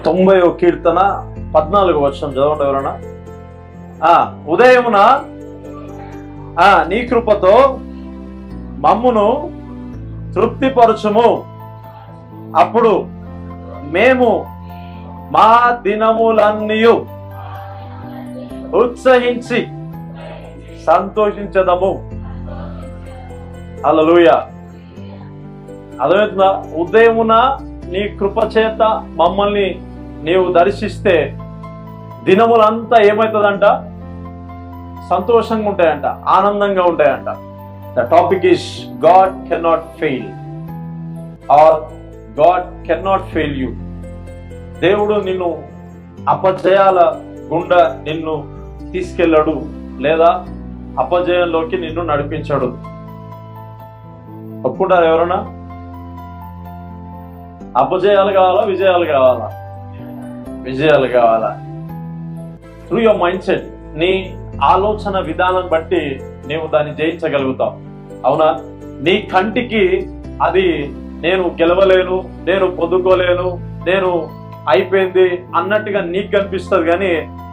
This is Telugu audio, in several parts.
90వ కీర్తన 14వ వచనం చదవండి ఎవరన్నా. ఉదయమున నీ కృపతో మమ్మును తృప్తిపరచుము, అప్పుడు మేము మా దినములన్నీ ఉత్సహించి సంతోషించదము. హల్లెలూయా. అర్థమవుతుందా? ఉదయమున నీ కృపచేత మమ్మల్ని నీవు దర్శిస్తే దినములంతా ఏమవుతుందంట? సంతోషంగా ఉంటాయంట, ఆనందంగా ఉంటాయంట. The topic is God cannot fail or God cannot fail you. దేవుడు నిన్ను అపజయాల గుండా నిన్ను తీసుకెళ్ళడు, లేదా అపజయంలోకి నిన్ను నడిపించడు. ఒప్పుకుంటారు ఎవరన్నా? అపజయాలు కావాలా, విజయాలు కావాలా? విజయాలు కావాలా. త్రూ యువర్ మైండ్ సెట్, నీ ఆలోచన విధానం బట్టి నీవు దాన్ని జయించగలుగుతావు. అవునా? నీ కంటికి అది నేను గెలవలేను, నేను పొందుకోలేను, నేను అయిపోయింది అన్నట్టుగా నీకు కనిపిస్తుంది. కానీ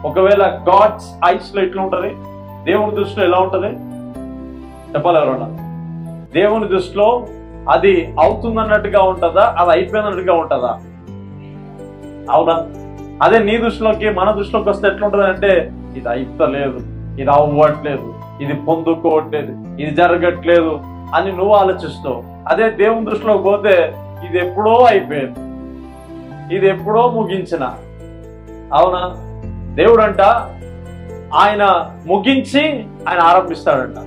ఒకవేళ గాడ్స్ ఐస్ లో ఎట్లా ఉంటది, దేవుని దృష్టిలో ఎలా ఉంటది చెప్పాలి ఎవరన్నా? దేవుని దృష్టిలో అది అవుతుందన్నట్టుగా ఉంటుందా, అది అయిపోయినట్టుగా ఉంటుందా? అవునా? అదే నీ దృష్టిలోకి మన దృష్టిలోకి వస్తే ఎట్లుంటది అంటే, ఇది అయిపోలేదు, ఇది అవ్వట్లేదు, ఇది పొందుకోవట్లేదు, ఇది జరగట్లేదు అని నువ్వు ఆలోచిస్తావు. అదే దేవుని దృష్టిలోకి పోతే ఇది ఎప్పుడో అయిపోయింది, ఇది ఎప్పుడో ముగించిన. అవునా? దేవుడు అంట ఆయన ముగించి ఆయన ఆరంభిస్తాడంట.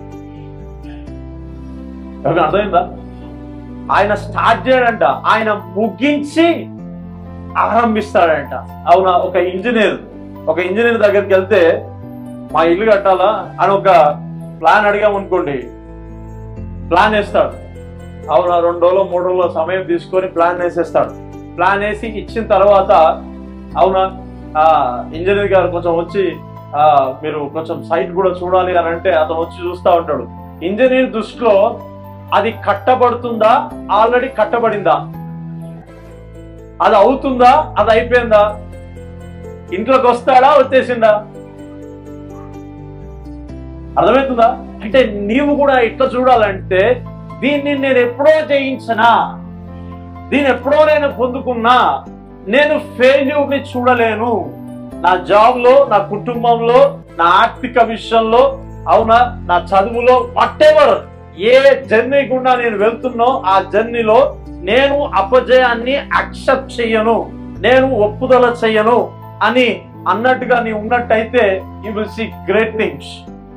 అర్థమైందా? ఆయన స్టార్ట్ చేయడంట, ఆయన ముగించి ఆరంభిస్తాడంట. అవునా? ఒక ఇంజనీర్ దగ్గరికి వెళ్తే మా ఇల్లు కట్టాలా అని ఒక ప్లాన్ అడిగామనుకోండి, ప్లాన్ వేస్తాడు. అవునా? 2 రోజులు 3 రోజుల సమయం తీసుకొని ప్లాన్ వేసేస్తాడు. ప్లాన్ వేసి ఇచ్చిన తర్వాత అవునా ఇంజనీర్ గారు కొంచెం వచ్చి మీరు కొంచెం సైట్ కూడా చూడాలి అని అంటే అతను వచ్చి చూస్తూ ఉంటాడు. ఇంజనీర్ దృష్టిలో అది కట్టబడుతుందా, ఆల్రెడీ కట్టబడిందా, అది అవుతుందా, అది అయిపోయిందా, ఇంట్లోకి వస్తాడా, వచ్చేసిందా? అర్థమవుతుందా? అంటే నీవు కూడా ఎట్లా చూడాలంటే, దీన్ని నేను ఎప్పుడో జయించనా, దీన్ని ఎప్పుడో నేను పొందుకున్నా, నేను ఫెయిల్యూర్ ని చూడలేను. నా జాబ్ లో, నా కుటుంబంలో, నా ఆర్థిక విషయంలో, అవునా, నా చదువులో, వాటెవర్ ఏ జర్నీ గుండా నేను వెళ్తున్నో ఆ జర్నీలో నేను అపజయాన్ని యాక్సెప్ట్ చెయ్యను, నేను ఒప్పుదల చెయ్యను అని అన్నట్టుగా నీ ఉన్నట్టయితే you will see great things.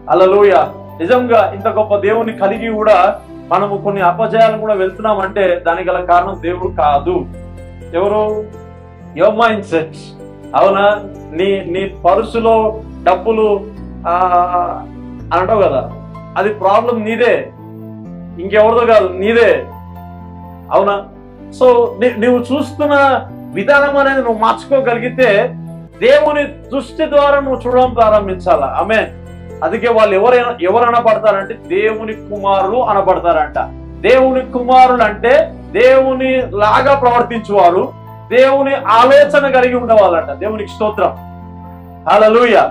Hallelujah. నిజంగా ఇంత గొప్ప దేవుని కలిగి కూడా మనము కొన్ని అపజయాలు కూడా వెళ్తున్నామంటే దానికి గల కారణం దేవుడు కాదు. ఎవరు? Your mind set. అవునా? నీ పర్సులో డబ్బులు అంటావు కదా, అది ప్రాబ్లం నీదే, ఇంకెవరిదో కాదు, నీదే. అవునా? సో నువ్వు చూస్తున్న విధానం అనేది నువ్వు మార్చుకోగలిగితే దేవుని దృష్టి ద్వారా నువ్వు చూడడం ప్రారంభించాలా. ఆమేన్. అందుకే వాళ్ళు ఎవరు అనబడతారంటే దేవుని కుమారులు అనబడతారంట. దేవుని కుమారులు అంటే దేవుని లాగా ప్రవర్తించువారు, దేవుని ఆలోచన కలిగి ఉండవాలంట. దేవునికి స్తోత్రం. Hallelujah.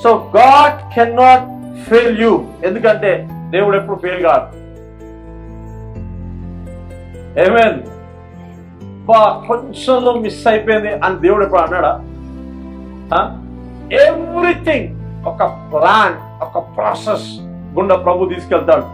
So God can not fail you. ఎందుకంటే దేవుడు ఎప్పుడు ఫెయిల్ కాదు. ఆమేన్. కొంచెంలో మిస్ అయిపోయింది అని దేవుడు ఎప్పుడు అన్నాడా? ఎవ్రీథింగ్ ఒక ప్లాన్, ఒక ప్రాసెస్ గుండా ప్రభు తీసుకెళ్తాడు.